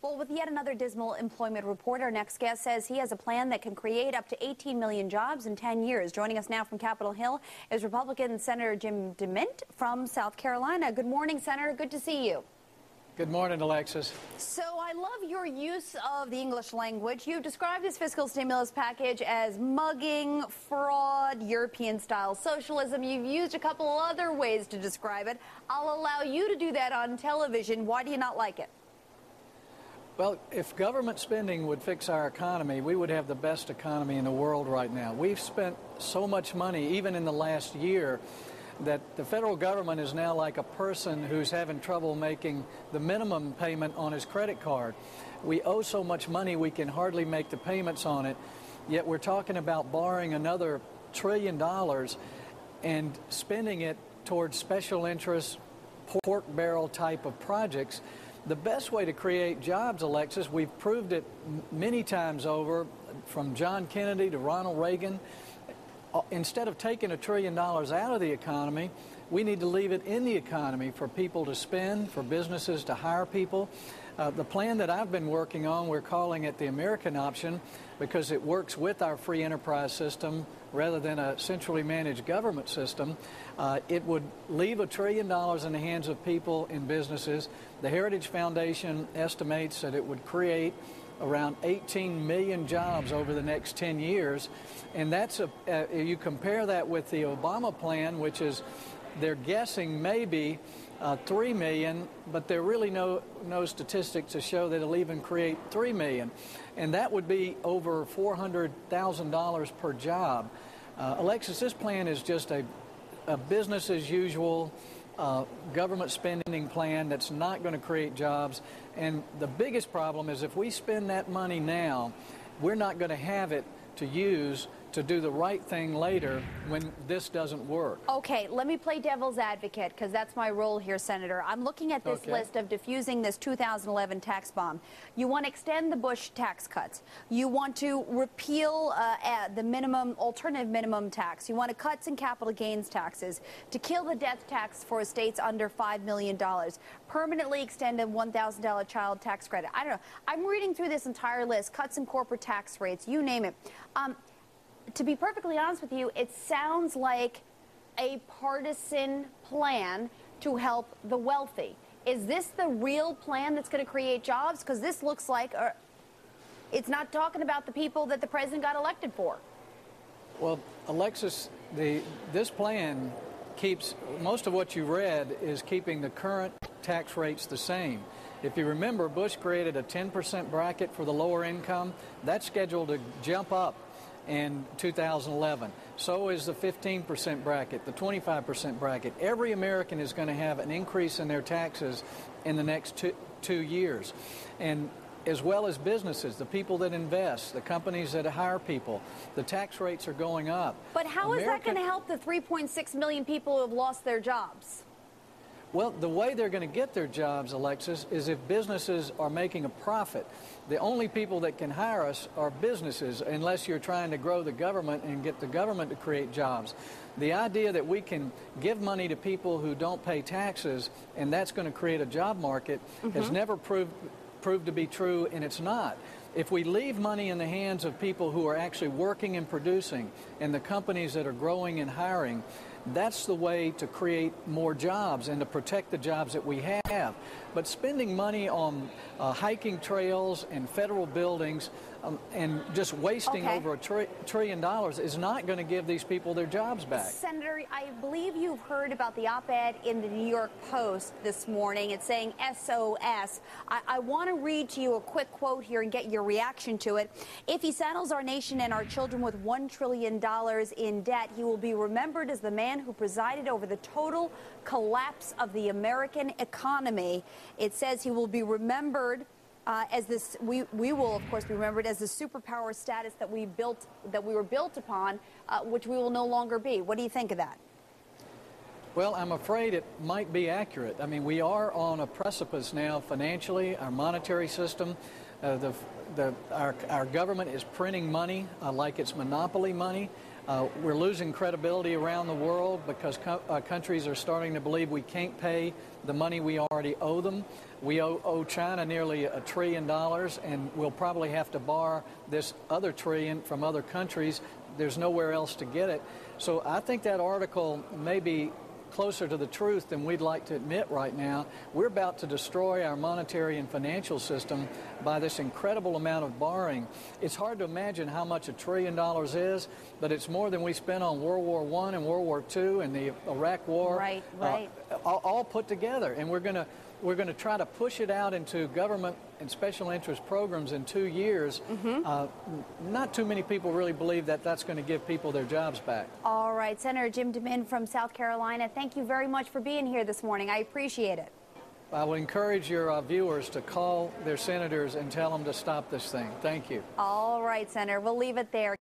Well, with yet another dismal employment report, our next guest says he has a plan that can create up to 18 million jobs in 10 years. Joining us now from Capitol Hill is Republican Senator Jim DeMint from South Carolina. Good morning, Senator. Good to see you. Good morning, Alexis. So I love your use of the English language. You've described this fiscal stimulus package as mugging, fraud, European-style socialism. You've used a couple other ways to describe it. I'll allow you to do that on television. Why do you not like it? Well, if government spending would fix our economy, we would have the best economy in the world right now. We've spent so much money, even in the last year, that the federal government is now like a person who's having trouble making the minimum payment on his credit card. We owe so much money we can hardly make the payments on it, yet we're talking about borrowing another $1 trillion and spending it towards special interest, pork barrel type of projects. The best way to create jobs, Alexis, we've proved it many times over, from John Kennedy to Ronald Reagan. Instead of taking $1 trillion out of the economy, we need to leave it in the economy for people to spend, for businesses to hire people. The plan that I've been working on, we're calling it the American option because it works with our free enterprise system rather than a centrally managed government system. It would leave $1 trillion in the hands of people and businesses. The Heritage Foundation estimates that it would create around 18 million jobs over the next 10 years. And that's you compare that with the Obama plan, which is, they're guessing maybe 3 million, but there are really no statistics to show that it'll even create 3 million. And that would be over $400,000 per job. Alexis, this plan is just a business as usual government spending plan that's not going to create jobs. And the biggest problem is if we spend that money now, we're not going to have it to use to do the right thing later when this doesn't work. Okay, let me play devil's advocate because that's my role here, Senator. I'm looking at this list of diffusing this 2011 tax bomb. You want to extend the Bush tax cuts. You want to repeal the alternative minimum tax. You want to cuts in capital gains taxes, to kill the death tax for estates under $5 million, permanently extend a $1,000 child tax credit. I don't know. I'm reading through this entire list, cuts in corporate tax rates, you name it. To be perfectly honest with you, it sounds like a partisan plan to help the wealthy. Is this the real plan that's going to create jobs? Because this looks like it's not talking about the people that the president got elected for. Well, Alexis, this plan keeps, most of what you read is keeping the current tax rates the same. If you remember, Bush created a 10% bracket for the lower income. That's scheduled to jump up in 2011. So is the 15% bracket, the 25% bracket. Every American is going to have an increase in their taxes in the next two years. And as well as businesses, the people that invest, the companies that hire people, the tax rates are going up. But how is that going to help the 3.6 million people who have lost their jobs? Well, the way they're going to get their jobs, Alexis, is if businesses are making a profit. The only people that can hire us are businesses, unless you're trying to grow the government and get the government to create jobs. The idea that we can give money to people who don't pay taxes and that's going to create a job market has never proved to be true, and it's not. If we leave money in the hands of people who are actually working and producing and the companies that are growing and hiring, that's the way to create more jobs and to protect the jobs that we have. But spending money on hiking trails and federal buildings and just wasting over $1 trillion is not going to give these people their jobs back. Senator, I believe you've heard about the op-ed in the New York Post this morning. It's saying SOS. I want to read to you a quick quote here and get your reaction to it. If he saddles our nation and our children with $1 trillion in debt, he will be remembered as the man who presided over the total collapse of the American economy. It says he will be remembered as this. We will, of course, be remembered as the superpower status that we were built upon, which we will no longer be. What do you think of that? Well, I'm afraid it might be accurate. I mean, we are on a precipice now financially. Our monetary system, our government is printing money like it's monopoly money. We're losing credibility around the world because countries are starting to believe we can't pay the money we already owe them. We owe China nearly $1 trillion, and we'll probably have to borrow this other trillion from other countries. There's nowhere else to get it. So I think that article may be closer to the truth than we'd like to admit right now. We're about to destroy our monetary and financial system by this incredible amount of borrowing. It's hard to imagine how much $1 trillion is, but it's more than we spent on World War I and World War II and the Iraq War. Right. All put together, and we're going to try to push it out into government and special interest programs in 2 years. Not too many people really believe that that's going to give people their jobs back. All right, Senator Jim DeMint from South Carolina, thank you very much for being here this morning. I appreciate it. I would encourage your viewers to call their senators and tell them to stop this thing. Thank you. All right, Senator, we'll leave it there.